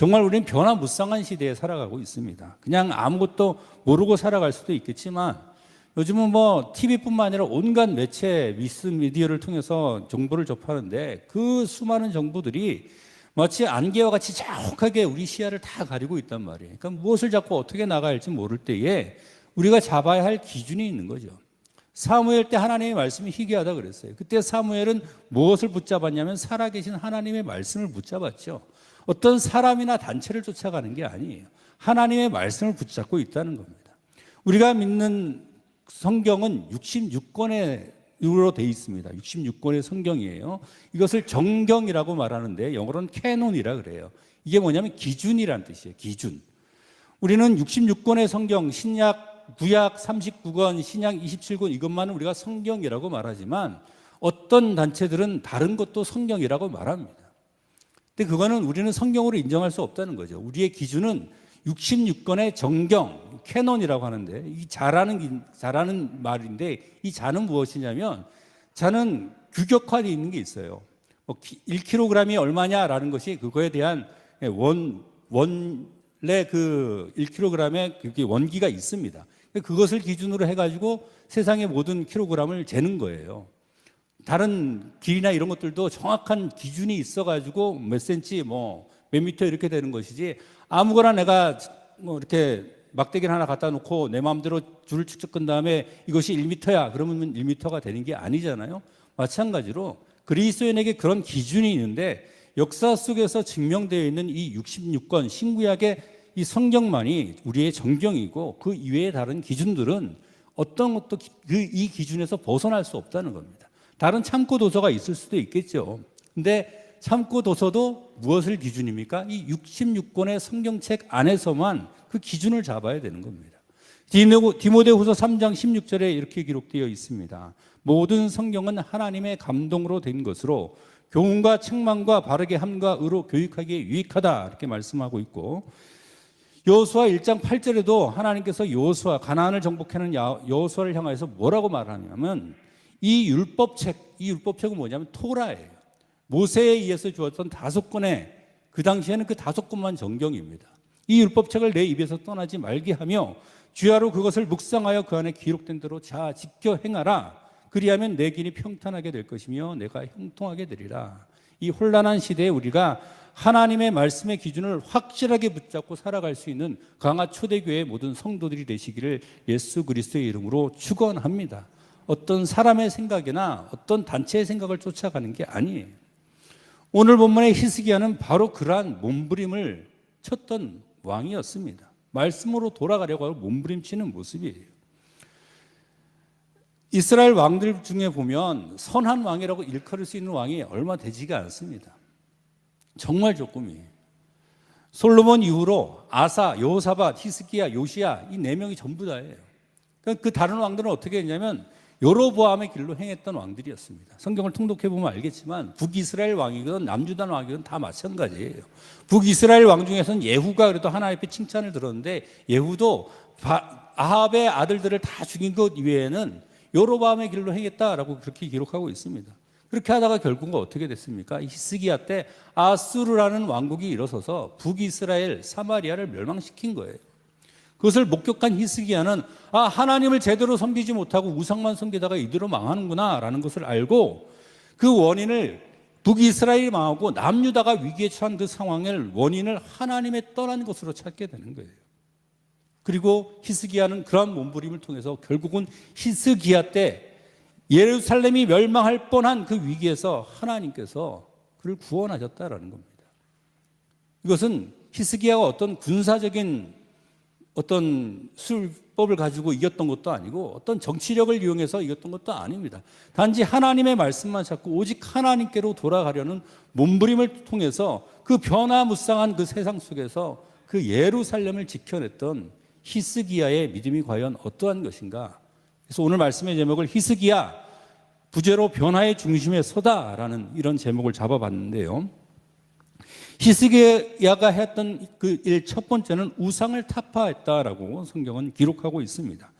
정말 우리는 변화무쌍한 시대에 살아가고 있습니다. 그냥 아무것도 모르고 살아갈 수도 있겠지만 요즘은 뭐 TV뿐만 아니라 온갖 매체, 미디어를 통해서 정보를 접하는데 그 수많은 정보들이 마치 안개와 같이 자욱하게 우리 시야를 다 가리고 있단 말이에요. 그러니까 무엇을 잡고 어떻게 나가야 할지 모를 때에 우리가 잡아야 할 기준이 있는 거죠. 사무엘 때 하나님의 말씀이 희귀하다 그랬어요. 그때 사무엘은 무엇을 붙잡았냐면 살아계신 하나님의 말씀을 붙잡았죠. 어떤 사람이나 단체를 쫓아가는 게 아니에요. 하나님의 말씀을 붙잡고 있다는 겁니다. 우리가 믿는 성경은 66권으로 되어 있습니다. 66권의 성경이에요. 이것을 정경이라고 말하는데 영어로는 캐논이라 그래요. 이게 뭐냐면 기준이라는 뜻이에요. 기준. 우리는 66권의 성경, 신약, 구약 39권, 신약 27권 이것만은 우리가 성경이라고 말하지만 어떤 단체들은 다른 것도 성경이라고 말합니다. 근데 그거는 우리는 성경으로 인정할 수 없다는 거죠. 우리의 기준은 66권의 정경, 캐논이라고 하는데 이 자라는 말인데 이 자는 무엇이냐면 자는 규격화되어 있는 게 있어요. 1kg이 얼마냐라는 것이 그거에 대한 원래 그 1kg의 원기가 있습니다. 그것을 기준으로 해가지고 세상의 모든 킬로그램을 재는 거예요. 다른 길이나 이런 것들도 정확한 기준이 있어가지고 몇 센치, 몇 미터 이렇게 되는 것이지 아무거나 내가 이렇게 막대기를 하나 갖다 놓고 내 마음대로 줄을 축적 끈 다음에 이것이 1미터야 그러면 1미터가 되는 게 아니잖아요. 마찬가지로 그리스도인에게 그런 기준이 있는데 역사 속에서 증명되어 있는 이 66권 신구약의 이 성경만이 우리의 정경이고 그 이외의 다른 기준들은 어떤 것도 이 기준에서 벗어날 수 없다는 겁니다. 다른 참고 도서가 있을 수도 있겠죠. 근데 참고 도서도 무엇을 기준입니까? 이 66권의 성경책 안에서만 그 기준을 잡아야 되는 겁니다. 디모데후서 3장 16절에 이렇게 기록되어 있습니다. 모든 성경은 하나님의 감동으로 된 것으로 교훈과 책망과 바르게 함과 의로 교육하기에 유익하다 이렇게 말씀하고 있고 여호수아 1장 8절에도 하나님께서 가나안을 정복하는 여호수아를 향해서 뭐라고 말하냐면 이 율법책은 뭐냐면 토라예요. 모세에 의해서 주었던 5권의 그 당시에는 그 5권만 정경입니다. 이 율법책을 내 입에서 떠나지 말게 하며 주야로 그것을 묵상하여 그 안에 기록된 대로 지켜 행하라. 그리하면 내 길이 평탄하게 될 것이며 내가 형통하게 되리라. 이 혼란한 시대에 우리가 하나님의 말씀의 기준을 확실하게 붙잡고 살아갈 수 있는 강화 초대교회의 모든 성도들이 되시기를 예수 그리스도의 이름으로 축원합니다. 어떤 사람의 생각이나 어떤 단체의 생각을 쫓아가는 게 아니에요. 오늘 본문의 히스기야는 바로 그러한 몸부림을 쳤던 왕이었습니다. 말씀으로 돌아가려고 하고 몸부림치는 모습이에요. 이스라엘 왕들 중에 보면 선한 왕이라고 일컬을 수 있는 왕이 얼마 되지가 않습니다. 정말 조금이에요. 솔로몬 이후로 아사, 여호사밧, 히스기야, 요시야 이 4명이 전부 다예요. 그러니까 그 다른 왕들은 어떻게 했냐면 여로보암의 길로 행했던 왕들이었습니다. 성경을 통독해 보면 알겠지만 북이스라엘 왕이든 남유다 왕이든 다 마찬가지예요. 북이스라엘 왕 중에서는 예후가 그래도 하나님 앞에 칭찬을 들었는데 예후도 아합의 아들들을 다 죽인 것 이외에는 여로보암의 길로 행했다라고 그렇게 기록하고 있습니다. 그렇게 하다가 결국은 어떻게 됐습니까? 히스기야 때 아수르라는 왕국이 일어서서 북이스라엘 사마리아를 멸망시킨 거예요. 그것을 목격한 히스기야는 하나님을 제대로 섬기지 못하고 우상만 섬기다가 이대로 망하는구나 라는 것을 알고 그 원인을 북이스라엘이 망하고 남유다가 위기에 처한 그 상황을 원인을 하나님의 떠난 것으로 찾게 되는 거예요. 그리고 히스기야는 그러한 몸부림을 통해서 결국은 히스기야 때 예루살렘이 멸망할 뻔한 그 위기에서 하나님께서 그를 구원하셨다라는 겁니다. 이것은 히스기야가 어떤 군사적인 어떤 술법을 가지고 이겼던 것도 아니고 어떤 정치력을 이용해서 이겼던 것도 아닙니다. 단지 하나님의 말씀만 찾고 오직 하나님께로 돌아가려는 몸부림을 통해서 그 변화무쌍한 그 세상 속에서 그 예루살렘을 지켜냈던 히스기야의 믿음이 과연 어떠한 것인가. 그래서 오늘 말씀의 제목을 히스기야 부제로 변화의 중심에 서다라는 이런 제목을 잡아봤는데요. 히스기야가 했던 그 일 첫 번째는 우상을 타파했다라고 성경은 기록하고 있습니다.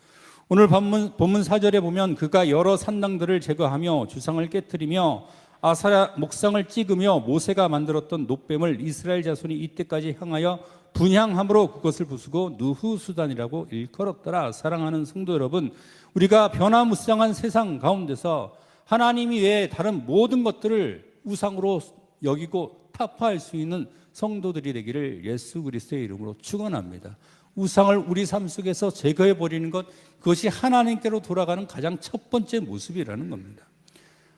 오늘 본문 4절에 보면 그가 여러 산당들을 제거하며 주상을 깨뜨리며 아사라 목상을 찍으며 모세가 만들었던 놋뱀을 이스라엘 자손이 이때까지 향하여 분향함으로 그것을 부수고 누후수단이라고 일컬었더라. 사랑하는 성도 여러분, 우리가 변화무쌍한 세상 가운데서 하나님이 외에 다른 모든 것들을 우상으로 여기고 타파할 수 있는 성도들이 되기를 예수 그리스도의 이름으로 축원합니다. 우상을 우리 삶 속에서 제거해 버리는 것, 그것이 하나님께로 돌아가는 가장 첫 번째 모습이라는 겁니다.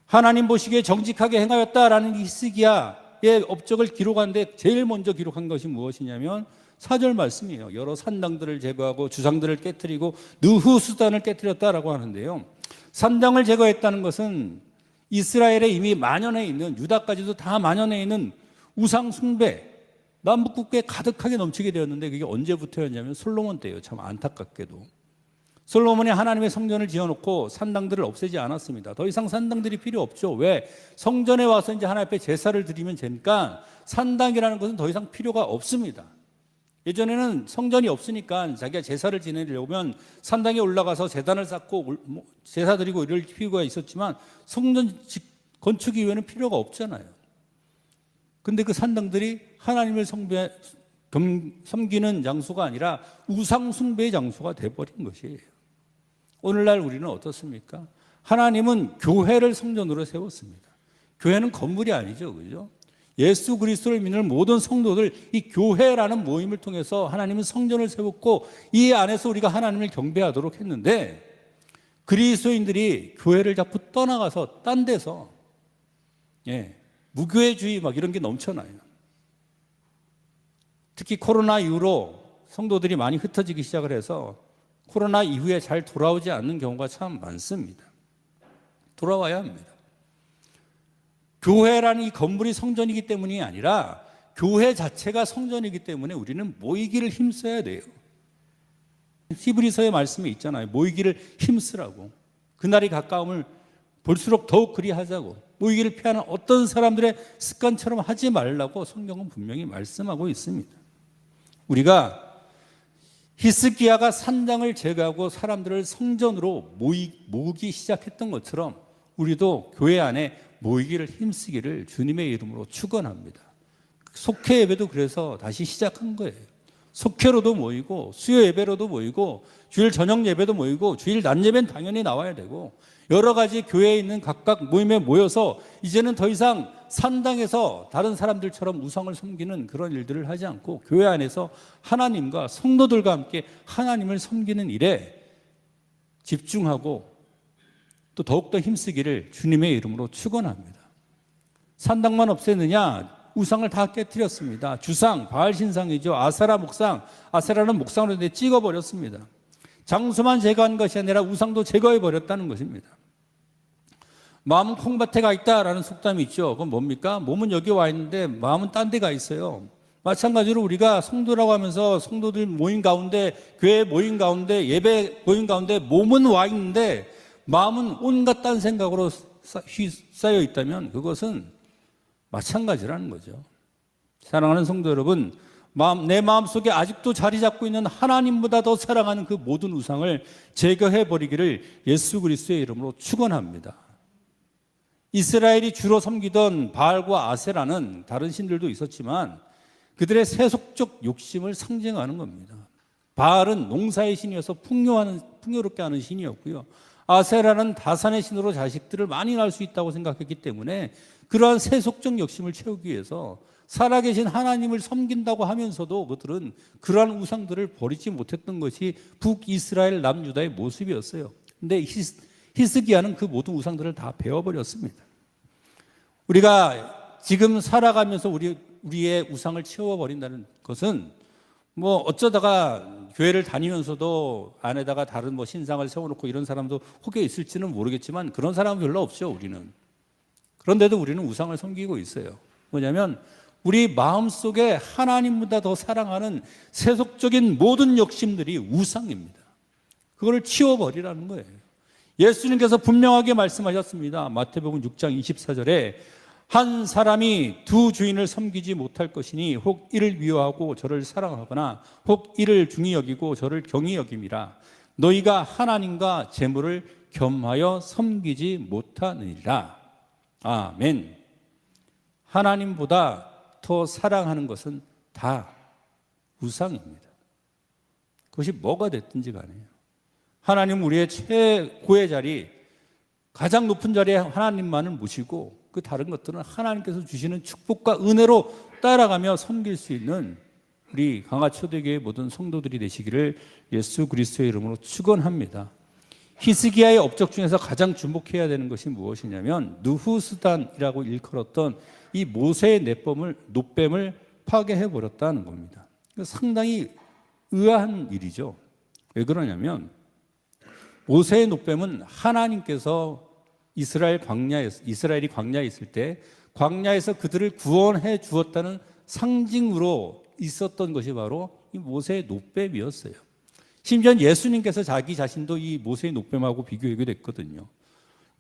하나님 보시기에 정직하게 행하였다라는 히스기야의 업적을 기록하는데 제일 먼저 기록한 것이 무엇이냐면 4절 말씀이에요. 여러 산당들을 제거하고 주상들을 깨뜨리고 느후수단을 깨뜨렸다라고 하는데요. 산당을 제거했다는 것은 이스라엘에 이미 만연해 있는, 유다까지도 다 만연해 있는 우상 숭배, 남북국가에 가득하게 넘치게 되었는데 그게 언제부터였냐면 솔로몬 때예요. 참 안타깝게도 솔로몬이 하나님의 성전을 지어놓고 산당들을 없애지 않았습니다. 더 이상 산당들이 필요 없죠. 왜? 성전에 와서 이제 하나님 앞에 제사를 드리면 되니까 산당이라는 것은 더 이상 필요가 없습니다. 예전에는 성전이 없으니까 자기가 제사를 지내려면 산당에 올라가서 제단을 쌓고 제사 드리고 이럴 필요가 있었지만 성전 건축 이후에는 필요가 없잖아요. 근데 그 산당들이 하나님을 섬기는 장소가 아니라 우상 숭배의 장소가 돼버린 것이에요. 오늘날 우리는 어떻습니까? 하나님은 교회를 성전으로 세웠습니다. 교회는 건물이 아니죠, 그죠? 예수 그리스도를 믿는 모든 성도들, 이 교회라는 모임을 통해서 하나님은 성전을 세웠고 이 안에서 우리가 하나님을 경배하도록 했는데 그리스도인들이 교회를 자꾸 떠나가서 딴 데서 무교회주의 막 이런 게 넘쳐나요. 특히 코로나 이후로 성도들이 많이 흩어지기 시작을 해서 코로나 이후에 잘 돌아오지 않는 경우가 참 많습니다. 돌아와야 합니다. 교회라는 이 건물이 성전이기 때문이 아니라 교회 자체가 성전이기 때문에 우리는 모이기를 힘써야 돼요. 히브리서의 말씀에 있잖아요. 모이기를 힘쓰라고. 그날이 가까움을 볼수록 더욱 그리하자고. 모이기를 피하는 어떤 사람들의 습관처럼 하지 말라고 성경은 분명히 말씀하고 있습니다. 우리가 히스기야가 산당을 제거하고 사람들을 성전으로 모으기 시작했던 것처럼 우리도 교회 안에 모이기를 힘쓰기를 주님의 이름으로 축원합니다. 속회 예배도 그래서 다시 시작한 거예요. 속회로도 모이고 수요 예배로도 모이고 주일 저녁 예배도 모이고 주일 낮 예배는 당연히 나와야 되고 여러 가지 교회에 있는 각각 모임에 모여서 이제는 더 이상 산당에서 다른 사람들처럼 우상을 섬기는 그런 일들을 하지 않고 교회 안에서 하나님과 성도들과 함께 하나님을 섬기는 일에 집중하고 또 더욱더 힘쓰기를 주님의 이름으로 축원합니다. 산당만 없앴느냐? 우상을 다 깨뜨렸습니다. 주상, 바알 신상이죠. 아세라 목상, 아세라는 목상으로 찍어버렸습니다. 장소만 제거한 것이 아니라 우상도 제거해버렸다는 것입니다. 마음은 콩밭에 가 있다라는 속담이 있죠. 그건 뭡니까? 몸은 여기 와 있는데 마음은 딴 데 가 있어요. 마찬가지로 우리가 성도라고 하면서 성도들 모임 가운데, 교회 모임 가운데, 예배 모임 가운데 몸은 와 있는데 마음은 온갖 딴 생각으로 쌓여 있다면 그것은 마찬가지라는 거죠. 사랑하는 성도 여러분, 내 마음속에 아직도 자리 잡고 있는 하나님보다 더 사랑하는 그 모든 우상을 제거해버리기를 예수 그리스도의 이름으로 축원합니다. 이스라엘이 주로 섬기던 바알과 아세라는 다른 신들도 있었지만 그들의 세속적 욕심을 상징하는 겁니다. 바알은 농사의 신이어서 풍요롭게 하는 신이었고요. 아세라는 다산의 신으로 자식들을 많이 낳을 수 있다고 생각했기 때문에 그러한 세속적 욕심을 채우기 위해서 살아계신 하나님을 섬긴다고 하면서도 그들은 그러한 우상들을 버리지 못했던 것이 북이스라엘 남유다의 모습이었어요. 그런데 히스기야는 그 모든 우상들을 다 베어버렸습니다. 우리가 지금 살아가면서 우리의 우상을 채워버린다는 것은 어쩌다가 교회를 다니면서도 안에다가 다른 신상을 세워놓고 이런 사람도 혹여 있을지는 모르겠지만 그런 사람은 별로 없죠, 우리는. 그런데도 우리는 우상을 섬기고 있어요. 뭐냐면 우리 마음속에 하나님보다 더 사랑하는 세속적인 모든 욕심들이 우상입니다. 그걸 치워버리라는 거예요. 예수님께서 분명하게 말씀하셨습니다. 마태복음 6장 24절에 한 사람이 두 주인을 섬기지 못할 것이니 혹 이를 미워하고 저를 사랑하거나 혹 이를 중히 여기고 저를 경히 여김이라. 너희가 하나님과 재물을 겸하여 섬기지 못하느니라. 아멘. 하나님보다 더 사랑하는 것은 다 우상입니다. 그것이 뭐가 됐든지 간에요. 하나님 우리의 최고의 자리, 가장 높은 자리에 하나님만을 모시고 그 다른 것들은 하나님께서 주시는 축복과 은혜로 따라가며 섬길 수 있는 우리 강화초대교회 모든 성도들이 되시기를 예수 그리스도의 이름으로 축원합니다. 히스기야의 업적 중에서 가장 주목해야 되는 것이 무엇이냐면 느후스단이라고 일컬었던 이 모세의 노뱀을 파괴해 버렸다는 겁니다. 상당히 의아한 일이죠. 왜 그러냐면 모세의 노뱀은 하나님께서 이스라엘이 광야에 있을 때 광야에서 그들을 구원해 주었다는 상징으로 있었던 것이 바로 이 모세의 노뱀이었어요. 심지어 예수님께서 자기 자신도 이 모세의 노뱀하고 비교하게 됐거든요.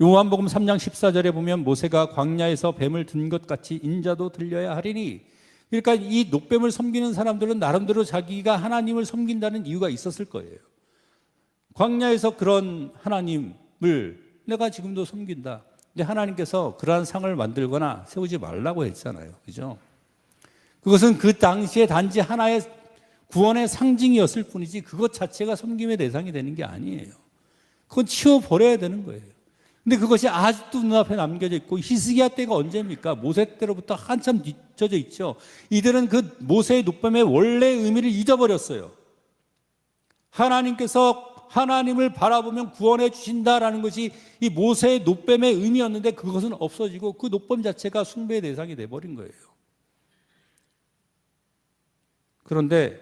요한복음 3장 14절에 보면 모세가 광야에서 뱀을 든 것 같이 인자도 들려야 하리니, 그러니까 이 노뱀을 섬기는 사람들은 나름대로 자기가 하나님을 섬긴다는 이유가 있었을 거예요. 광야에서 그런 하나님을 내가 지금도 섬긴다. 근데 하나님께서 그러한 상을 만들거나 세우지 말라고 했잖아요. 그죠? 그것은 그 당시에 단지 하나의 구원의 상징이었을 뿐이지 그것 자체가 섬김의 대상이 되는 게 아니에요. 그건 치워버려야 되는 거예요. 근데 그것이 아직도 눈앞에 남겨져 있고, 히스기야 때가 언제입니까? 모세 때로부터 한참 뒤쳐져 있죠. 이들은 그 모세의 노뱀의 원래의 의미를 잊어버렸어요. 하나님께서 하나님을 바라보면 구원해 주신다라는 것이 이 모세의 노뱀의 의미였는데 그것은 없어지고 그 노뱀 자체가 숭배의 대상이 돼버린 거예요. 그런데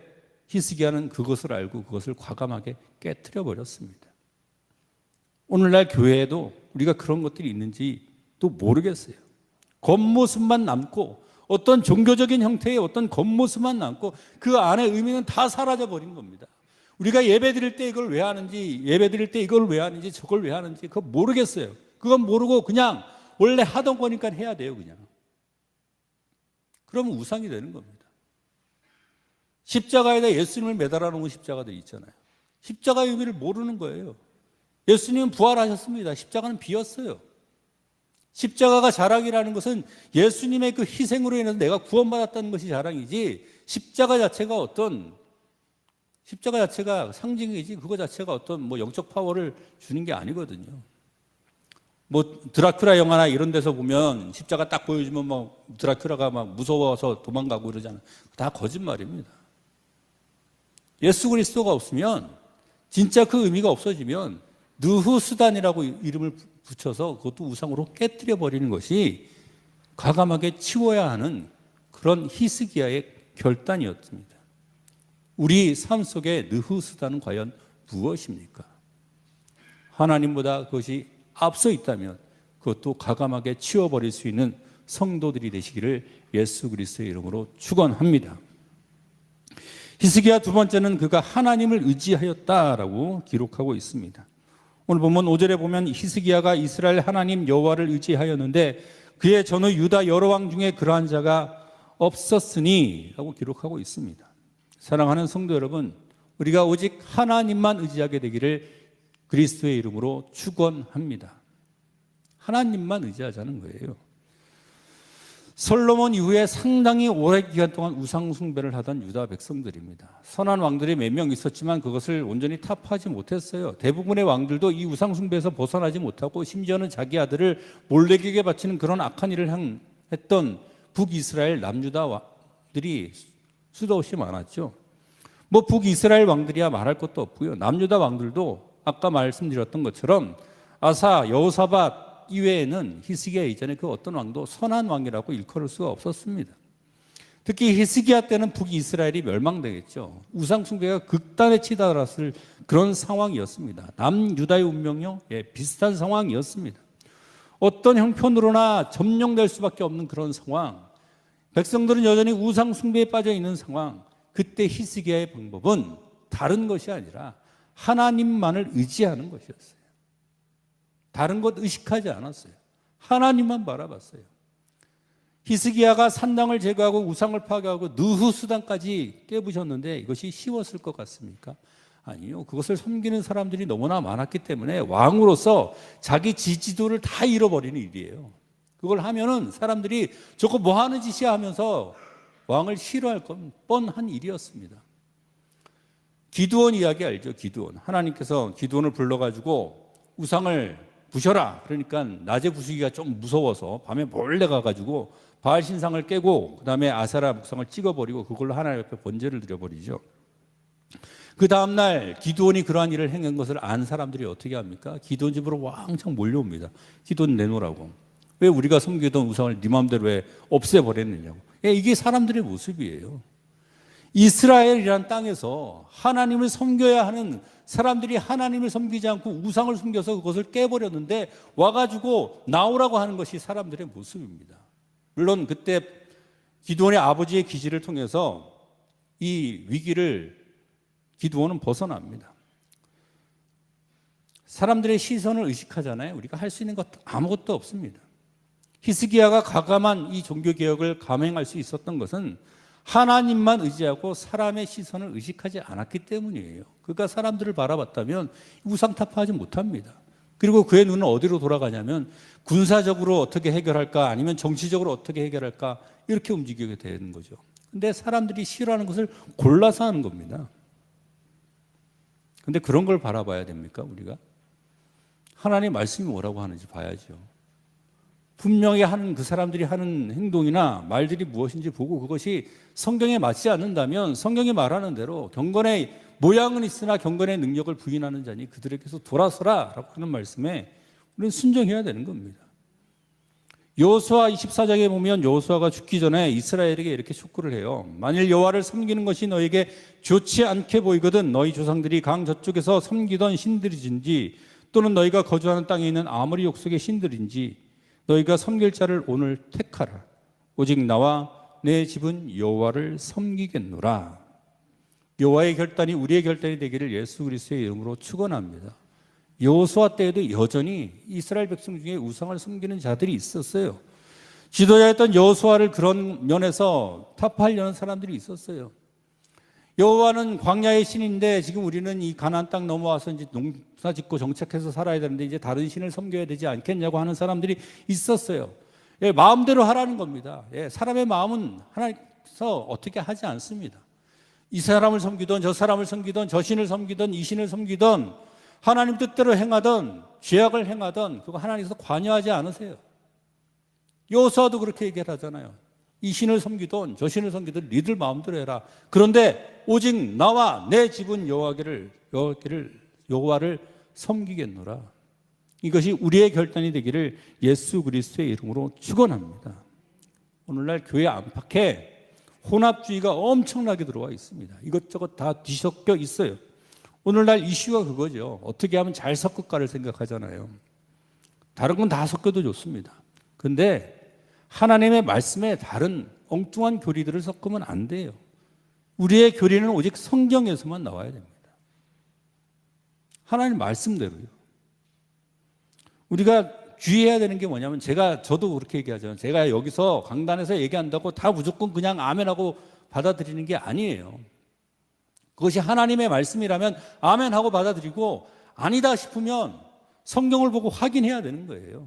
히스기야는 그것을 알고 그것을 과감하게 깨트려 버렸습니다. 오늘날 교회에도 우리가 그런 것들이 있는지 또 모르겠어요. 겉모습만 남고 어떤 종교적인 형태의 어떤 겉모습만 남고 그 안의 의미는 다 사라져 버린 겁니다. 우리가 예배 드릴 때 이걸 왜 하는지, 예배 드릴 때 이걸 왜 하는지, 저걸 왜 하는지 그거 모르겠어요. 그건 모르고 그냥 원래 하던 거니까 해야 돼요, 그냥. 그러면 우상이 되는 겁니다. 십자가에다 예수님을 매달아 놓은 십자가들이 있잖아요. 십자가의 의미를 모르는 거예요. 예수님은 부활하셨습니다. 십자가는 비었어요. 십자가가 자랑이라는 것은 예수님의 그 희생으로 인해서 내가 구원받았다는 것이 자랑이지, 십자가 자체가 상징이지 그거 자체가 어떤 뭐 영적 파워를 주는 게 아니거든요. 뭐 드라큘라 영화나 이런 데서 보면 십자가 딱 보여주면 막 드라큘라가 막 무서워서 도망가고 그러잖아요. 다 거짓말입니다. 예수 그리스도가 없으면, 진짜 그 의미가 없어지면 느후스단이라고 이름을 붙여서 그것도 우상으로 깨뜨려 버리는 것이 과감하게 치워야 하는 그런 히스기야의 결단이었습니다. 우리 삶 속에 느후스단은 과연 무엇입니까? 하나님보다 그것이 앞서 있다면 그것도 과감하게 치워버릴 수 있는 성도들이 되시기를 예수 그리스도의 이름으로 축원합니다. 히스기야 두 번째는 그가 하나님을 의지하였다라고 기록하고 있습니다. 오늘 보면 5절에 보면 히스기야가 이스라엘 하나님 여호와를 의지하였는데 그의 전후 유다 여러 왕 중에 그러한 자가 없었으니 라고 기록하고 있습니다. 사랑하는 성도 여러분, 우리가 오직 하나님만 의지하게 되기를 그리스도의 이름으로 축원합니다. 하나님만 의지하자는 거예요. 솔로몬 이후에 상당히 오랜 기간 동안 우상 숭배를 하던 유다 백성들입니다. 선한 왕들이 몇 명 있었지만 그것을 온전히 타파하지 못했어요. 대부분의 왕들도 이 우상 숭배에서 벗어나지 못하고 심지어는 자기 아들을 몰렉에게 바치는 그런 악한 일을 했던 북이스라엘 남유다들이 수도 없이 많았죠. 뭐 북이스라엘 왕들이야 말할 것도 없고요. 남유다 왕들도 아까 말씀드렸던 것처럼 아사, 여호사밧 이외에는 히스기야 이전에 그 어떤 왕도 선한 왕이라고 일컬을 수가 없었습니다. 특히 히스기야 때는 북이스라엘이 멸망되겠죠. 우상 숭배가 극단에 치달았을 그런 상황이었습니다. 남유다의 운명요, 비슷한 상황이었습니다. 어떤 형편으로나 점령될 수밖에 없는 그런 상황, 백성들은 여전히 우상 숭배에 빠져 있는 상황. 그때 히스기야의 방법은 다른 것이 아니라 하나님만을 의지하는 것이었어요. 다른 것 의식하지 않았어요. 하나님만 바라봤어요. 히스기야가 산당을 제거하고 우상을 파괴하고 느후스단까지 깨부셨는데 이것이 쉬웠을 것 같습니까? 아니요. 그것을 섬기는 사람들이 너무나 많았기 때문에 왕으로서 자기 지지도를 다 잃어버리는 일이에요. 그걸 하면은 사람들이 저거 뭐 하는 짓이야 하면서 왕을 싫어할 건 뻔한 일이었습니다. 기드온 이야기 알죠? 기드온. 하나님께서 기드온을 불러가지고 우상을 부셔라. 그러니까 낮에 부수기가 좀 무서워서 밤에 몰래 가가지고 바알 신상을 깨고 그 다음에 아세라 목상을 찍어버리고 그걸로 하나님 앞에 번제를 드려버리죠. 그 다음날 기드온이 그러한 일을 행한 것을 안 사람들이 어떻게 합니까? 기드온 집으로 왕창 몰려옵니다. 기드온 내놓으라고. 왜 우리가 섬기던 우상을 네 마음대로 왜 없애버렸느냐고. 이게 사람들의 모습이에요. 이스라엘이란 땅에서 하나님을 섬겨야 하는 사람들이 하나님을 섬기지 않고 우상을 섬겨서 그것을 깨버렸는데 와가지고 나오라고 하는 것이 사람들의 모습입니다. 물론 그때 기드온의 아버지의 기지를 통해서 이 위기를 기드온은 벗어납니다. 사람들의 시선을 의식하잖아요. 우리가 할 수 있는 것 아무것도 없습니다. 히스기야가 과감한 이 종교개혁을 감행할 수 있었던 것은 하나님만 의지하고 사람의 시선을 의식하지 않았기 때문이에요. 그가 사람들을 바라봤다면 우상타파하지 못합니다. 그리고 그의 눈은 어디로 돌아가냐면 군사적으로 어떻게 해결할까 아니면 정치적으로 어떻게 해결할까 이렇게 움직이게 되는 거죠. 근데 사람들이 싫어하는 것을 골라서 하는 겁니다. 근데 그런 걸 바라봐야 됩니까, 우리가? 하나님의 말씀이 뭐라고 하는지 봐야죠. 분명히 하는 그 사람들이 하는 행동이나 말들이 무엇인지 보고 그것이 성경에 맞지 않는다면 성경이 말하는 대로 경건의 모양은 있으나 경건의 능력을 부인하는 자니 그들에게서 돌아서라 라고 하는 말씀에 우리는 순종해야 되는 겁니다. 여호수아 24장에 보면 여호수아가 죽기 전에 이스라엘에게 이렇게 촉구를 해요. 만일 여호와를 섬기는 것이 너에게 좋지 않게 보이거든 너희 조상들이 강 저쪽에서 섬기던 신들이든지 또는 너희가 거주하는 땅에 있는 아모리 족속의 신들인지 너희가 섬길 자를 오늘 택하라. 오직 나와 내 집은 여호와를 섬기겠노라. 여호와의 결단이 우리의 결단이 되기를 예수 그리스도의 이름으로 축원합니다. 여호수아 때에도 여전히 이스라엘 백성 중에 우상을 섬기는 자들이 있었어요. 지도자였던 여호수아를 그런 면에서 타파하려는 사람들이 있었어요. 여호와는 광야의 신인데 지금 우리는 이 가나안 땅 넘어와서 이제 농사 짓고 정착해서 살아야 되는데 이제 다른 신을 섬겨야 되지 않겠냐고 하는 사람들이 있었어요. 마음대로 하라는 겁니다. 사람의 마음은 하나님께서 어떻게 하지 않습니다. 이 사람을 섬기던 저 사람을 섬기던 저 신을 섬기던 이 신을 섬기던 하나님 뜻대로 행하던 죄악을 행하던 그거 하나님께서 관여하지 않으세요. 여호수아도 그렇게 얘기를 하잖아요. 이 신을 섬기던 저 신을 섬기던 니들 마음대로 해라. 그런데 오직 나와 내 집은 여호와를 섬기겠노라. 이것이 우리의 결단이 되기를 예수 그리스도의 이름으로 축원합니다. 오늘날 교회 안팎에 혼합주의가 엄청나게 들어와 있습니다. 이것저것 다 뒤섞여 있어요. 오늘날 이슈가 그거죠. 어떻게 하면 잘 섞을까를 생각하잖아요. 다른 건 다 섞어도 좋습니다. 그런데 하나님의 말씀에 다른 엉뚱한 교리들을 섞으면 안 돼요. 우리의 교리는 오직 성경에서만 나와야 됩니다. 하나님 말씀대로요. 우리가 주의해야 되는 게 뭐냐면 저도 그렇게 얘기하잖아요. 제가 여기서 강단에서 얘기한다고 다 무조건 그냥 아멘하고 받아들이는 게 아니에요. 그것이 하나님의 말씀이라면 아멘하고 받아들이고 아니다 싶으면 성경을 보고 확인해야 되는 거예요.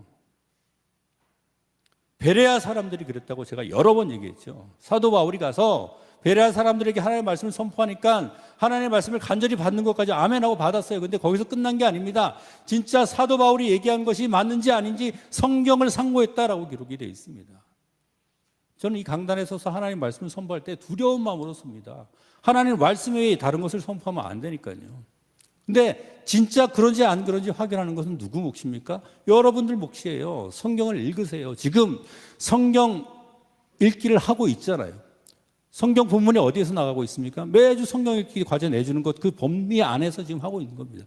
베레아 사람들이 그랬다고 제가 여러 번 얘기했죠. 사도 바울이 가서 베레아 사람들에게 하나님의 말씀을 선포하니까 하나님의 말씀을 간절히 받는 것까지 아멘하고 받았어요. 근데 거기서 끝난 게 아닙니다. 진짜 사도 바울이 얘기한 것이 맞는지 아닌지 성경을 상고했다라고 기록이 되어 있습니다. 저는 이 강단에 서서 하나님 말씀을 선포할 때 두려운 마음으로 씁니다. 하나님 말씀 외에 다른 것을 선포하면 안 되니까요. 근데 진짜 그런지 안 그런지 확인하는 것은 누구 몫입니까? 여러분들 몫이에요. 성경을 읽으세요. 지금 성경 읽기를 하고 있잖아요. 성경 본문이 어디에서 나가고 있습니까? 매주 성경 읽기 과제 내주는 것, 그 범위 안에서 지금 하고 있는 겁니다.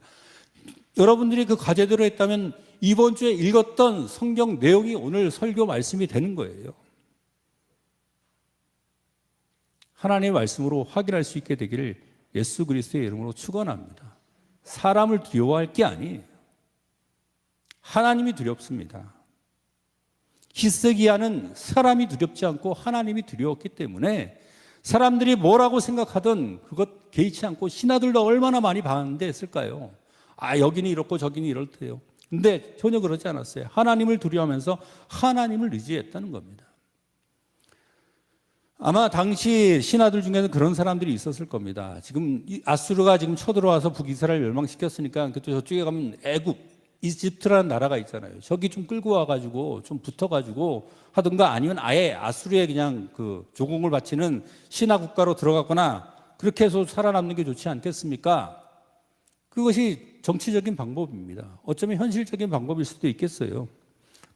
여러분들이 그 과제대로 했다면 이번 주에 읽었던 성경 내용이 오늘 설교 말씀이 되는 거예요. 하나님의 말씀으로 확인할 수 있게 되기를 예수 그리스도의 이름으로 축원합니다. 사람을 두려워할 게 아니에요. 하나님이 두렵습니다. 히스기야는 사람이 두렵지 않고 하나님이 두려웠기 때문에 사람들이 뭐라고 생각하든 그것 개의치 않고 신하들도 얼마나 많이 반대했을까요? 여기는 이렇고 저기는 이렇대요. 근데 전혀 그러지 않았어요. 하나님을 두려워하면서 하나님을 의지했다는 겁니다. 아마 당시 신하들 중에는 그런 사람들이 있었을 겁니다. 지금 아수르가 지금 쳐들어와서 북이스라엘 멸망시켰으니까 또 저쪽에 가면 애굽, 이집트라는 나라가 있잖아요. 저기 좀 끌고 와가지고 좀 붙어가지고 하든가 아니면 아예 아수르에 그냥 그 조공을 바치는 신하 국가로 들어가거나 그렇게 해서 살아남는 게 좋지 않겠습니까? 그것이 정치적인 방법입니다. 어쩌면 현실적인 방법일 수도 있겠어요.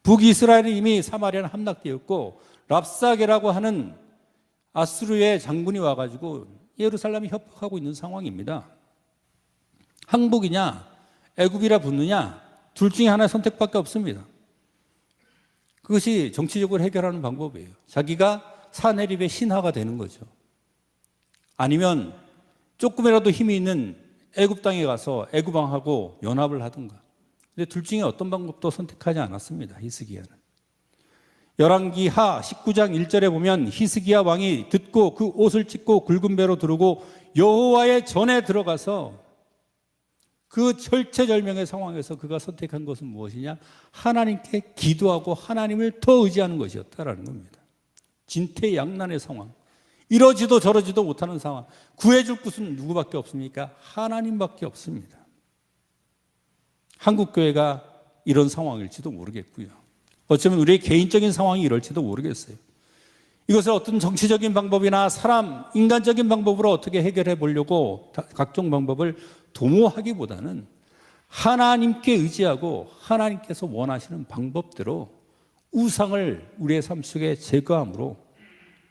북이스라엘은 이미 사마리아는 함락되었고 랍사게라고 하는 아수르의 장군이 와가지고 예루살렘이 협박하고 있는 상황입니다. 항복이냐 애굽이라 붙느냐 둘 중에 하나의 선택밖에 없습니다. 그것이 정치적으로 해결하는 방법이에요. 자기가 사내립의 신하가 되는 거죠. 아니면 조금이라도 힘이 있는 애굽 땅에 가서 애굽 왕하고 연합을 하든가. 근데 둘 중에 어떤 방법도 선택하지 않았습니다. 히스기야는. 열왕기 하 19장 1절에 보면 히스기야 왕이 듣고 그 옷을 찢고 굵은 배로 두르고 여호와의 전에 들어가서 그 절체절명의 상황에서 그가 선택한 것은 무엇이냐? 하나님께 기도하고 하나님을 더 의지하는 것이었다라는 겁니다. 진퇴양난의 상황. 이러지도 저러지도 못하는 상황. 구해줄 곳은 누구밖에 없습니까? 하나님밖에 없습니다. 한국교회가 이런 상황일지도 모르겠고요. 어쩌면 우리의 개인적인 상황이 이럴지도 모르겠어요. 이것을 어떤 정치적인 방법이나 사람, 인간적인 방법으로 어떻게 해결해 보려고 각종 방법을 도모하기보다는 하나님께 의지하고 하나님께서 원하시는 방법대로 우상을 우리의 삶 속에 제거함으로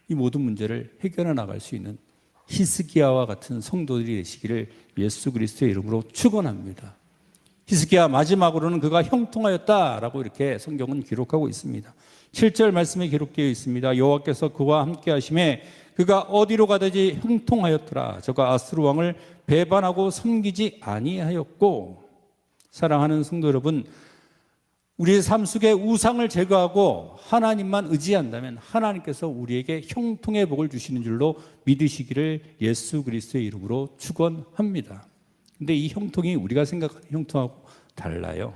이 모든 문제를 해결해 나갈 수 있는 히스기야와 같은 성도들이 되시기를 예수 그리스도의 이름으로 축원합니다. 히스기야 마지막으로는 그가 형통하였다라고 이렇게 성경은 기록하고 있습니다. 7절 말씀에 기록되어 있습니다. 여호와께서 그와 함께 하심에 그가 어디로 가든지 형통하였더라. 저가 아수르 왕을 배반하고 섬기지 아니하였고. 사랑하는 성도 여러분, 우리의 삶 속에 우상을 제거하고 하나님만 의지한다면 하나님께서 우리에게 형통의 복을 주시는 줄로 믿으시기를 예수 그리스도의 이름으로 축원합니다. 근데 이 형통이 우리가 생각하는 형통하고 달라요.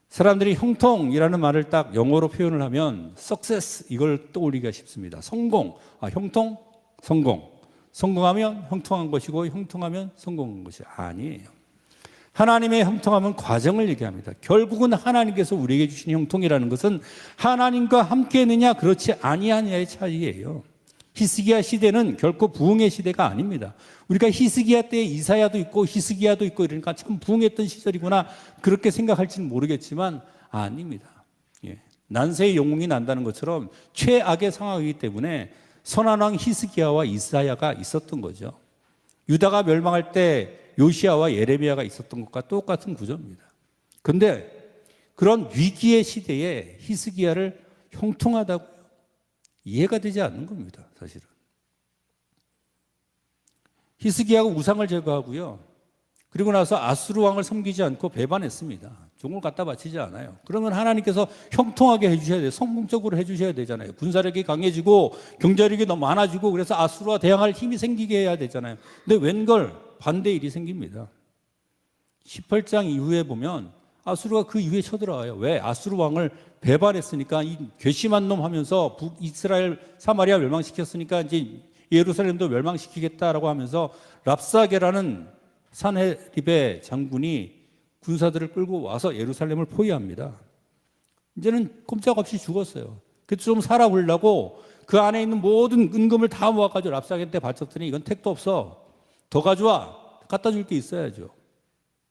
사람들이 형통이라는 말을 딱 영어로 표현을 하면 success 이걸 떠올리기가 쉽습니다. 성공, 형통, 성공. 성공하면 형통한 것이고 형통하면 성공한 것이 아니에요. 하나님의 형통함은 과정을 얘기합니다. 결국은 하나님께서 우리에게 주신 형통이라는 것은 하나님과 함께 했느냐 그렇지 아니하느냐의 차이예요. 히스기야 시대는 결코 부흥의 시대가 아닙니다. 우리가 히스기야 때에 이사야도 있고 히스기야도 있고 이러니까 참 부흥했던 시절이구나 그렇게 생각할지는 모르겠지만 아닙니다. 예. 난세의 영웅이 난다는 것처럼 최악의 상황이기 때문에 선한 왕 히스기야와 이사야가 있었던 거죠. 유다가 멸망할 때 요시야와 예레미야가 있었던 것과 똑같은 구조입니다. 그런데 그런 위기의 시대에 히스기야를 형통하다고 이해가 되지 않는 겁니다. 사실은. 히스기야가 우상을 제거하고요. 그리고 나서 아수르 왕을 섬기지 않고 배반했습니다. 종을 갖다 바치지 않아요. 그러면 하나님께서 형통하게 해주셔야 돼요. 성공적으로 해주셔야 되잖아요. 군사력이 강해지고 경제력이 너무 많아지고 그래서 아수르와 대항할 힘이 생기게 해야 되잖아요. 근데 웬걸 반대 일이 생깁니다. 18장 이후에 보면 아수르가 그 이후에 쳐들어와요. 왜? 아수르 왕을 배반했으니까 이 괘씸한 놈 하면서 북이스라엘 사마리아 멸망시켰으니까 이제 예루살렘도 멸망시키겠다라고 하면서 랍사게라는 산헤립의 장군이 군사들을 끌고 와서 예루살렘을 포위합니다. 이제는 꼼짝없이 죽었어요. 그래서 좀 살아보려고 그 안에 있는 모든 은금을 다 모아가지고 랍사게한테 바쳤더니 이건 택도 없어. 더 가져와. 갖다 줄 게 있어야죠.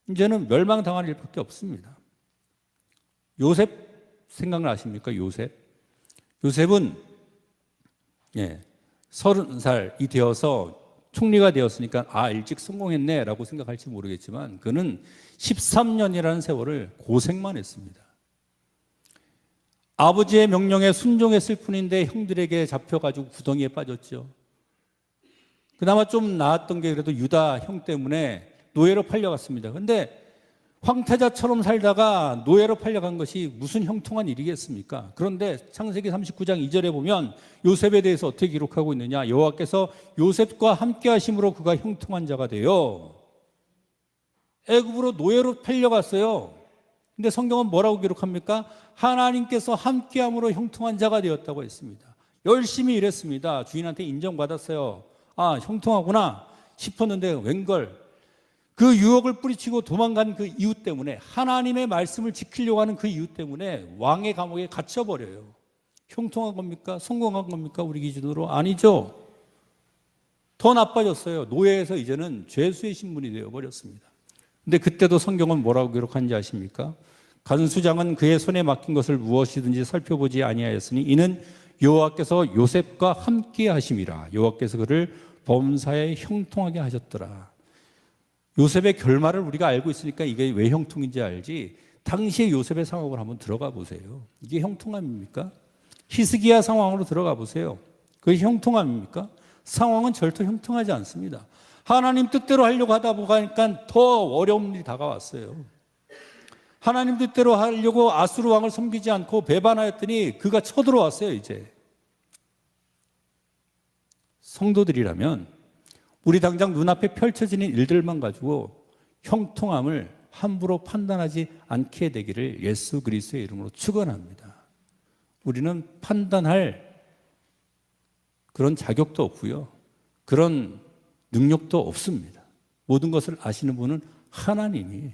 이제는 멸망당할 일밖에 없습니다. 요셉 생각나십니까? 요셉은 30살이 되어서 총리가 되었으니까 일찍 성공했네 라고 생각할지 모르겠지만 그는 13년이라는 세월을 고생만 했습니다. 아버지의 명령에 순종했을 뿐인데 형들에게 잡혀가지고 구덩이에 빠졌죠. 그나마 좀 나았던 게 그래도 유다 형 때문에 노예로 팔려갔습니다. 그런데 황태자처럼 살다가 노예로 팔려간 것이 무슨 형통한 일이겠습니까? 그런데 창세기 39장 2절에 보면 요셉에 대해서 어떻게 기록하고 있느냐? 여호와께서 요셉과 함께 하심으로 그가 형통한 자가 되어 애굽으로 노예로 팔려갔어요. 근데 성경은 뭐라고 기록합니까? 하나님께서 함께함으로 형통한 자가 되었다고 했습니다. 열심히 일했습니다. 주인한테 인정받았어요. 아, 형통하구나 싶었는데 웬걸, 그 유혹을 뿌리치고 도망간 그 이유 때문에, 하나님의 말씀을 지키려고 하는 그 이유 때문에 왕의 감옥에 갇혀버려요. 형통한 겁니까? 성공한 겁니까? 우리 기준으로 아니죠. 더 나빠졌어요. 노예에서 이제는 죄수의 신분이 되어버렸습니다. 근데 그때도 성경은 뭐라고 기록한지 아십니까? 간수장은 그의 손에 맡긴 것을 무엇이든지 살펴보지 아니하였으니 이는 여호와께서 요셉과 함께 하심이라. 여호와께서 그를 범사에 형통하게 하셨더라. 요셉의 결말을 우리가 알고 있으니까 이게 왜 형통인지 알지, 당시의 요셉의 상황을 한번 들어가 보세요. 이게 형통함입니까? 히스기야 상황으로 들어가 보세요. 그게 형통함입니까? 상황은 절대 형통하지 않습니다. 하나님 뜻대로 하려고 하다 보니까 더 어려운 일이 다가왔어요. 하나님 뜻대로 하려고 아수르 왕을 섬기지 않고 배반하였더니 그가 쳐들어왔어요. 이제 성도들이라면 우리 당장 눈앞에 펼쳐지는 일들만 가지고 형통함을 함부로 판단하지 않게 되기를 예수 그리스도의 이름으로 축원합니다. 우리는 판단할 그런 자격도 없고요, 그런 능력도 없습니다. 모든 것을 아시는 분은 하나님이에요.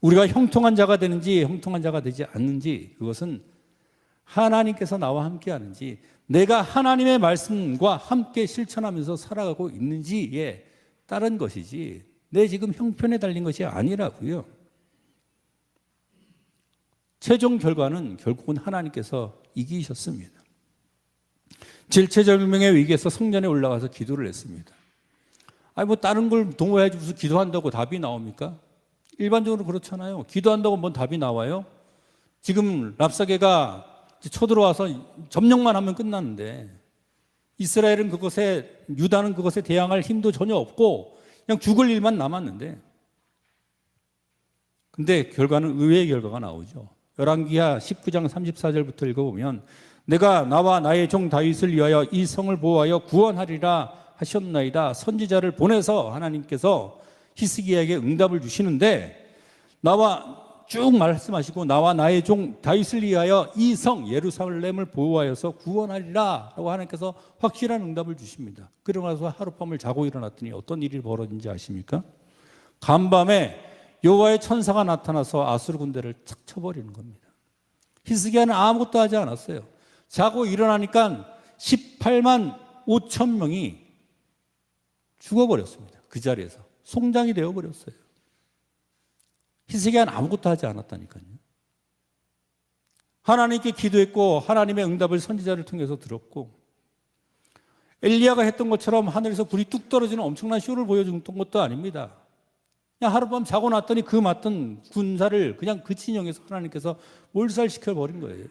우리가 형통한 자가 되는지 형통한 자가 되지 않는지, 그것은 하나님께서 나와 함께 하는지, 내가 하나님의 말씀과 함께 실천하면서 살아가고 있는지에 따른 것이지, 내 지금 형편에 달린 것이 아니라고요. 최종 결과는 결국은 하나님께서 이기셨습니다. 질체절명의 위기에서 성전에 올라가서 기도를 했습니다. 아니 뭐 다른 걸 동원해야지 무슨 기도한다고 답이 나옵니까? 일반적으로 그렇잖아요. 기도한다고 뭔 답이 나와요? 지금 랍사게가 쳐들어와서 점령만 하면 끝나는데, 이스라엘은 그것에, 유다는 그것에 대항할 힘도 전혀 없고 그냥 죽을 일만 남았는데, 근데 결과는 의외의 결과가 나오죠. 열왕기하 19장 34절부터 읽어보면, 내가 나와 나의 종 다윗을 위하여 이 성을 보호하여 구원하리라 하셨나이다. 선지자를 보내서 하나님께서 히스기야에게 응답을 주시는데, 나와 쭉 말씀하시고 나와 나의 종 다윗을 위하여 이 성 예루살렘을 보호하여서 구원하리라 라고 하나님께서 확실한 응답을 주십니다. 그러고 나서 하룻밤을 자고 일어났더니 어떤 일이 벌어진지 아십니까? 간밤에 여호와의 천사가 나타나서 아수르 군대를 착 쳐버리는 겁니다. 히스기야는 아무것도 하지 않았어요. 자고 일어나니까 18만 5천 명이 죽어버렸습니다. 그 자리에서 송장이 되어버렸어요. 히스기야는 아무것도 하지 않았다니까요. 하나님께 기도했고 하나님의 응답을 선지자를 통해서 들었고, 엘리야가 했던 것처럼 하늘에서 불이 뚝 떨어지는 엄청난 쇼를 보여준 것도 아닙니다. 그냥 하룻밤 자고 났더니 그 맡은 군사를 그냥 그 진영에서 하나님께서 몰살시켜버린 거예요.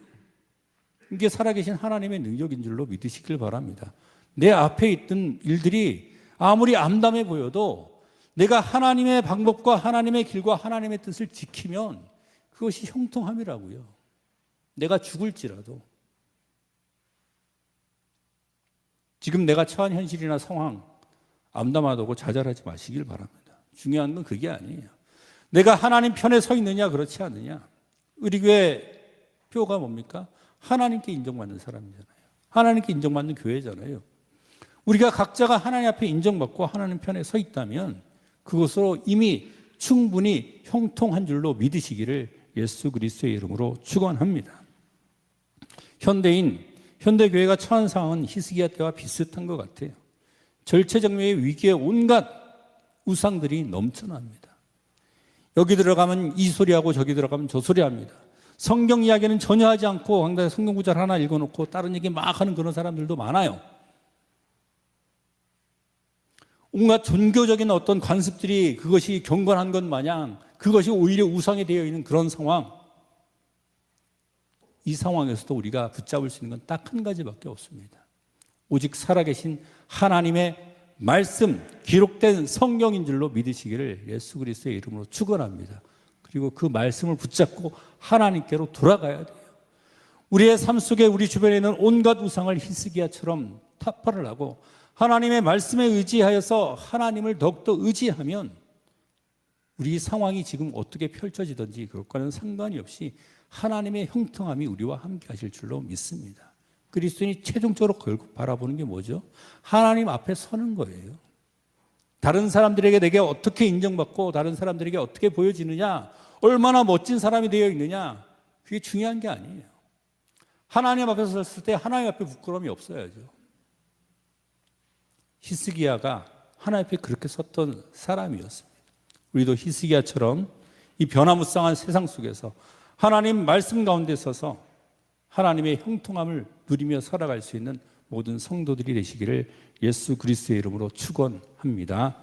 이게 살아계신 하나님의 능력인 줄로 믿으시길 바랍니다. 내 앞에 있던 일들이 아무리 암담해 보여도 내가 하나님의 방법과 하나님의 길과 하나님의 뜻을 지키면 그것이 형통함이라고요. 내가 죽을지라도. 지금 내가 처한 현실이나 상황 암담하다고 좌절하지 마시길 바랍니다. 중요한 건 그게 아니에요. 내가 하나님 편에 서 있느냐 그렇지 않느냐. 우리 교회 표가 뭡니까? 하나님께 인정받는 사람이잖아요. 하나님께 인정받는 교회잖아요. 우리가 각자가 하나님 앞에 인정받고 하나님 편에 서 있다면 그것으로 이미 충분히 형통한 줄로 믿으시기를 예수 그리스도의 이름으로 축원합니다. 현대교회가 처한 상황은 히스기야 때와 비슷한 것 같아요. 절체절명의 위기에 온갖 우상들이 넘쳐납니다. 여기 들어가면 이 소리하고 저기 들어가면 저 소리합니다. 성경 이야기는 전혀 하지 않고 강단에 성경 구절 하나 읽어놓고 다른 얘기 막 하는 그런 사람들도 많아요. 온갖 종교적인 어떤 관습들이 그것이 경건한 것 마냥 그것이 오히려 우상이 되어 있는 그런 상황. 이 상황에서도 우리가 붙잡을 수 있는 건 딱 한 가지밖에 없습니다. 오직 살아계신 하나님의 말씀, 기록된 성경인 줄로 믿으시기를 예수 그리스도의 이름으로 축원합니다. 그리고 그 말씀을 붙잡고 하나님께로 돌아가야 돼요. 우리의 삶 속에 우리 주변에 있는 온갖 우상을 히스기야처럼 타파를 하고 하나님의 말씀에 의지하여서 하나님을 더욱더 의지하면 우리 상황이 지금 어떻게 펼쳐지든지 그것과는 상관이 없이 하나님의 형통함이 우리와 함께 하실 줄로 믿습니다. 그리스도인이 최종적으로 결국 바라보는 게 뭐죠? 하나님 앞에 서는 거예요. 다른 사람들에게 내게 어떻게 인정받고 다른 사람들에게 어떻게 보여지느냐, 얼마나 멋진 사람이 되어 있느냐, 그게 중요한 게 아니에요. 하나님 앞에 섰을 때 하나님 앞에 부끄러움이 없어야죠. 히스기야가 하나님 앞에 그렇게 섰던 사람이었습니다. 우리도 히스기야처럼 이 변화무쌍한 세상 속에서 하나님 말씀 가운데 서서 하나님의 형통함을 누리며 살아갈 수 있는 모든 성도들이 되시기를 예수 그리스도의 이름으로 축원합니다.